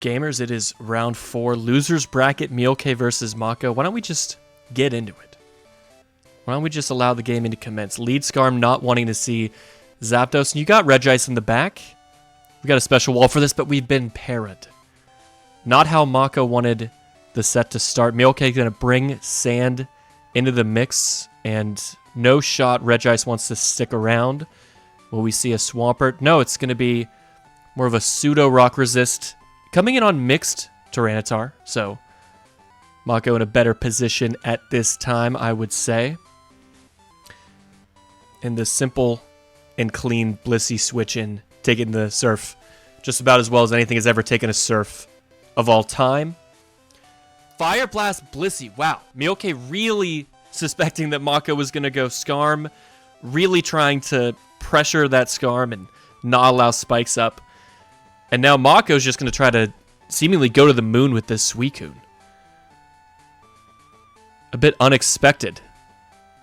Gamers, it is round 4. Losers bracket, Mielke versus Mako. Why don't we just get into it? Why don't we just allow the gaming to commence? Lead Skarm not wanting to see Zapdos. And you got Regice in the back. We got a special wall for this, but we've been parried. Not how Mako wanted the set to start. Mielke going to bring Sand into the mix. And no shot Regice wants to stick around. Will we see a Swampert? No, it's going to be more of a pseudo rock resist. Coming in on mixed Tyranitar, so Mako in a better position at this time, I would say. And the simple and clean Blissey switch in, taking the Surf just about as well as anything has ever taken a Surf of all time. Fire Blast Blissey, wow. Mielke really suspecting that Mako was going to go Skarm, really trying to pressure that Skarm and not allow spikes up. And now Mako's just going to try to seemingly go to the moon with this Suicune. A bit unexpected.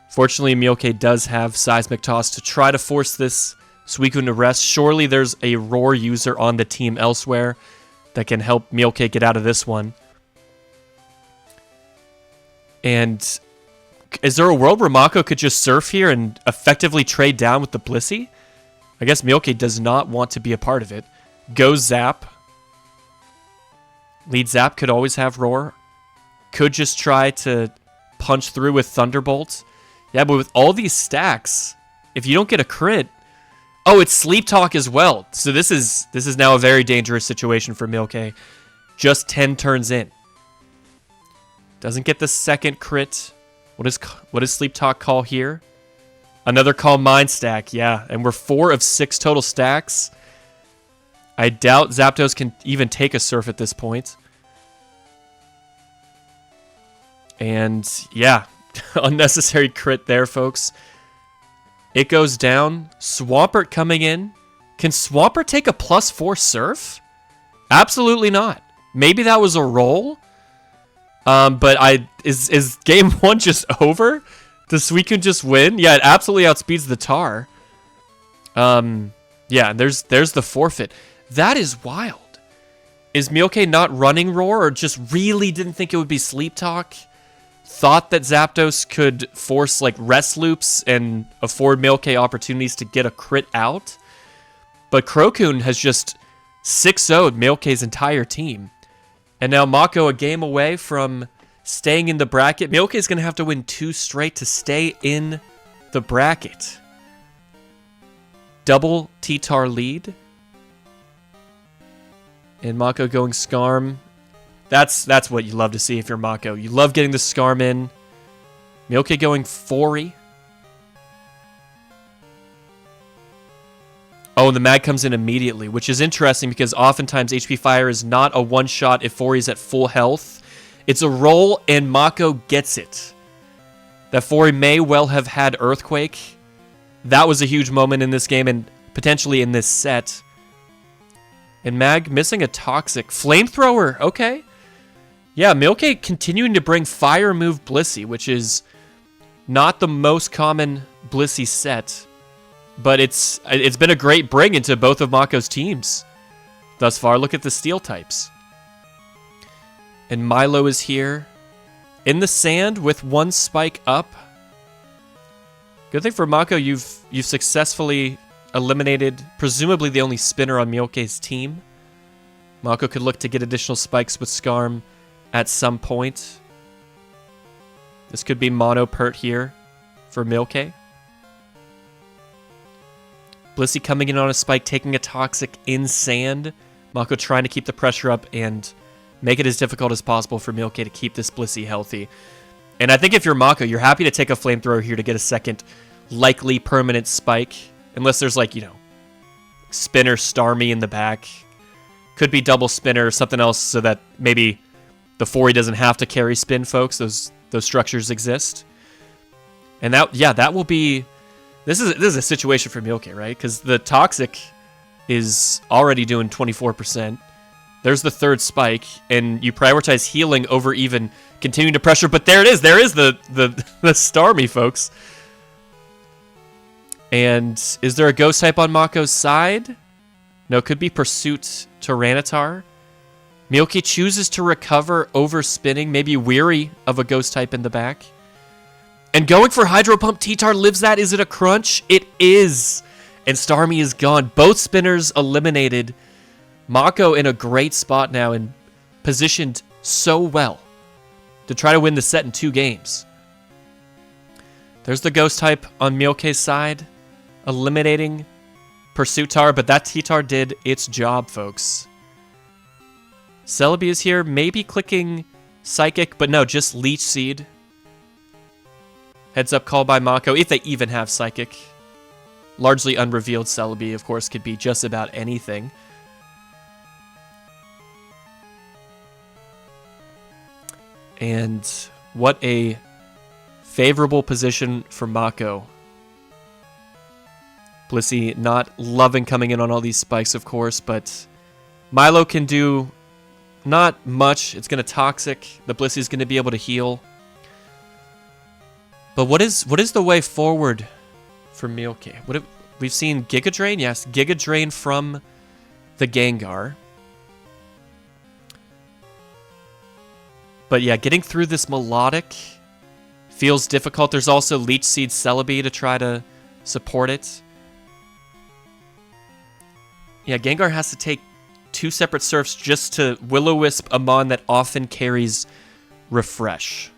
Fortunately, Mielke does have Seismic Toss to try to force this Suicune to rest. Surely there's a Roar user on the team elsewhere that can help Mielke get out of this one. And is there a world where Mako could just surf here and effectively trade down with the Blissey? I guess Mielke does not want to be a part of it. Go Zap. Lead Zap could always have Roar. Could just try to punch through with Thunderbolt. Yeah, but with all these stacks, if you don't get a crit... Oh, it's Sleep Talk as well. So this is now a very dangerous situation for Mielke. Just 10 turns in. Doesn't get the second crit. What does Sleep Talk call here? Another Calm Mind stack, yeah. And we're 4 of 6 total stacks. I doubt Zapdos can even take a Surf at this point. And, yeah, unnecessary crit there, folks. It goes down. Swampert coming in. Can Swampert take a +4 Surf? Absolutely not. Maybe that was a roll. But is game 1 just over? Does Suicune just win? Yeah, it absolutely outspeeds the Tar. Yeah, and there's the forfeit. That is wild. Is Mielke not running Roar or just really didn't think it would be Sleep Talk? Thought that Zapdos could force like rest loops and afford Mielke opportunities to get a crit out? But Crocoon has just 6-0'd Mielke's entire team. And now Mako a game away from staying in the bracket. Mielke is going to have to win 2 straight to stay in the bracket. Double T-Tar lead. And Mako going Skarm. That's what you love to see if you're Mako. You love getting the Skarm in. Mielke going Fori. Oh, and the Mag comes in immediately, which is interesting because oftentimes HP Fire is not a one-shot if Fori's at full health. It's a roll, and Mako gets it. That Fori may well have had Earthquake. That was a huge moment in this game and potentially in this set. And Mag missing a Toxic. Flamethrower, okay. Yeah, Mielke continuing to bring Fire Move Blissey, which is not the most common Blissey set. But it's been a great bring into both of Mako's teams thus far. Look at the Steel types. And Milo is here in the sand with 1 spike up. Good thing for Mako, you've successfully eliminated presumably the only spinner on Mielke's team. Mako could look to get additional spikes with Skarm at some point. This could be Mono Pert here for Mielke. Blissey coming in on a spike, taking a Toxic in sand. Mako trying to keep the pressure up and make it as difficult as possible for Mielke to keep this Blissey healthy. And I think if you're Mako, you're happy to take a Flamethrower here to get a second likely permanent spike. Unless there's like, Spinner Starmie in the back. Could be double Spinner or something else so that maybe the Fori doesn't have to carry spin, folks. Those structures exist. And that will be... This is a situation for Mielke, right? Because the Toxic is already doing 24%. There's the 3rd spike, and you prioritize healing over even continuing to pressure. But there it is. There is the Starmie, folks. And is there a Ghost type on Mako's side? No, it could be Pursuit Tyranitar. Mielke chooses to recover over spinning, maybe weary of a ghost type in the back. And going for Hydro Pump, T-Tar lives that. Is it a crunch? It is. And Starmie is gone. Both spinners eliminated. Mako in a great spot now and positioned so well to try to win the set in 2 games. There's the ghost type on Mielke's side, eliminating Pursuitar, but that T-Tar did its job, folks. Celebi is here, maybe clicking Psychic, but no, just Leech Seed. Heads up call by Mako, if they even have Psychic. Largely unrevealed Celebi, of course, could be just about anything. And what a favorable position for Mako. Blissey not loving coming in on all these spikes, of course, but Milo can do not much. It's going to Toxic. The Blissey's going to be able to heal. But what is the way forward for Mielke? We've seen Giga Drain? Yes, Giga Drain from the Gengar. But yeah, getting through this Melodic feels difficult. There's also Leech Seed Celebi to try to support it. Yeah, Gengar has to take 2 separate surfs just to Will-O-Wisp a Mon that often carries Refresh.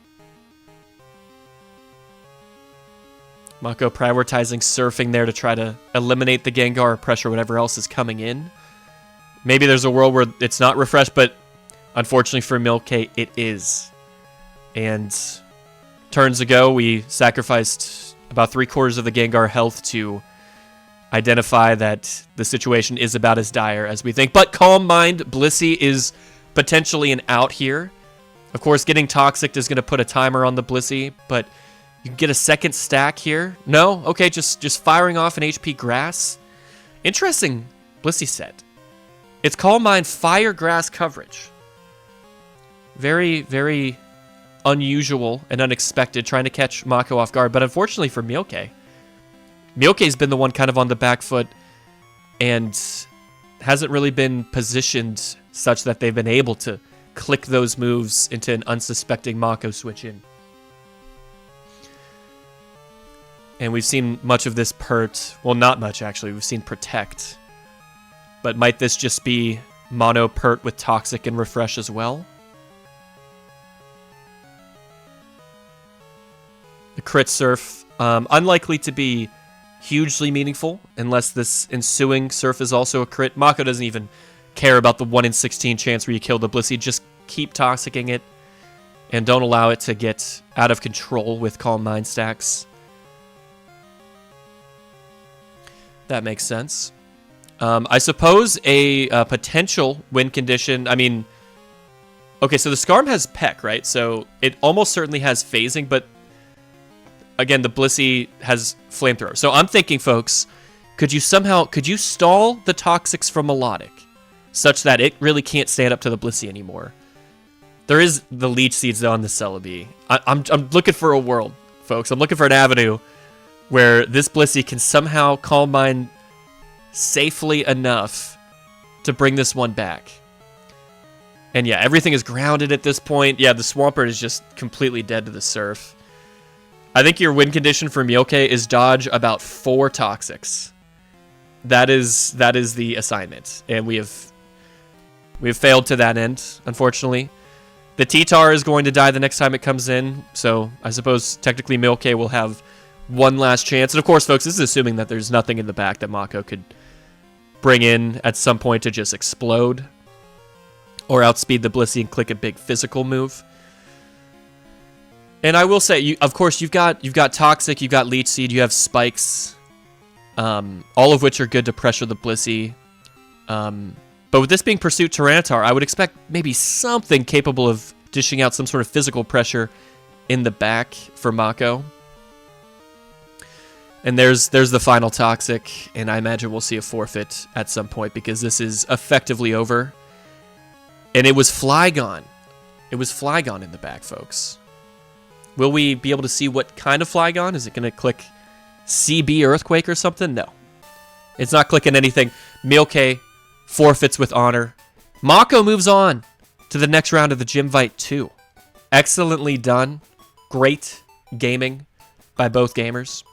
Mako prioritizing surfing there to try to eliminate the Gengar or pressure whatever else is coming in. Maybe there's a world where it's not Refresh, but unfortunately for Mielke, it is. And turns ago, we sacrificed about 3/4 of the Gengar health to identify that the situation is about as dire as we think. But Calm Mind, Blissey is potentially an out here. Of course, getting Toxic is going to put a timer on the Blissey, but you can get a second stack here. No? Okay, just firing off an HP Grass. Interesting Blissey set. It's Calm Mind Fire Grass coverage. Very, very unusual and unexpected, trying to catch Mako off guard. But unfortunately for Mielke's been the one kind of on the back foot and hasn't really been positioned such that they've been able to click those moves into an unsuspecting Mako switch in. And we've seen much of this Pert. Well, not much, actually. We've seen Protect. But might this just be Mono Pert with Toxic and Refresh as well? The Crit Surf, unlikely to be hugely meaningful unless this ensuing Surf is also a crit. Mako doesn't even care about the 1 in 16 chance where you kill the Blissey. Just keep Toxicing it and don't allow it to get out of control with Calm Mind stacks. That makes sense. I suppose a potential win condition, I mean, okay, so the Skarm has Peck, right? So it almost certainly has phasing, but again, the Blissey has Flamethrower. So I'm thinking, folks, could you stall the Toxics from Melodic such that it really can't stand up to the Blissey anymore? There is the Leech Seeds, though, on the Celebi. I'm looking for a world, folks. I'm looking for an avenue where this Blissey can somehow Calm Mind safely enough to bring this one back. And yeah, everything is grounded at this point. Yeah, the Swampert is just completely dead to the Surf. I think your win condition for Mielke is dodge about 4 Toxics. That is the assignment, and we have failed to that end, unfortunately. The T-Tar is going to die the next time it comes in, so I suppose technically Mielke will have one last chance. And of course, folks, this is assuming that there's nothing in the back that Mako could bring in at some point to just explode or outspeed the Blissey and click a big physical move. And I will say, of course, you've got Toxic, you've got Leech Seed, you have Spikes, all of which are good to pressure the Blissey. But with this being Pursuit Tyranitar, I would expect maybe something capable of dishing out some sort of physical pressure in the back for Mako. And there's the final Toxic, and I imagine we'll see a forfeit at some point because this is effectively over. And it was Flygon. It was Flygon in the back, folks. Will we be able to see what kind of Flygon? Is it going to click CB Earthquake or something? No. It's not clicking anything. Mielke forfeits with honor. Mako moves on to the next round of the Jimvite 2. Excellently done. Great gaming by both gamers.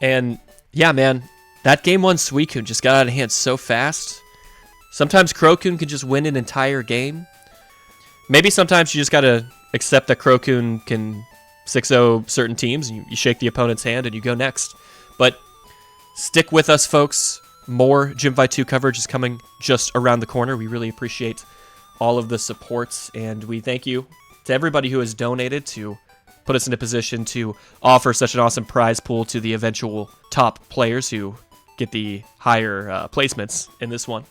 And yeah, man, that game 1 Suicune just got out of hand so fast. Sometimes Crokune can just win an entire game. Maybe sometimes you just gotta accept that Crokune can 6-0 certain teams, and you shake the opponent's hand and you go next. But stick with us, folks. More Jimvite 2 coverage is coming just around the corner. We really appreciate all of the supports, and we thank you to everybody who has donated to put us in a position to offer such an awesome prize pool to the eventual top players who get the higher placements in this one.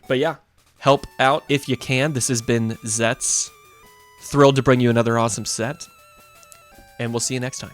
But yeah, help out if you can. This has been Zetz. Thrilled to bring you another awesome set, and we'll see you next time.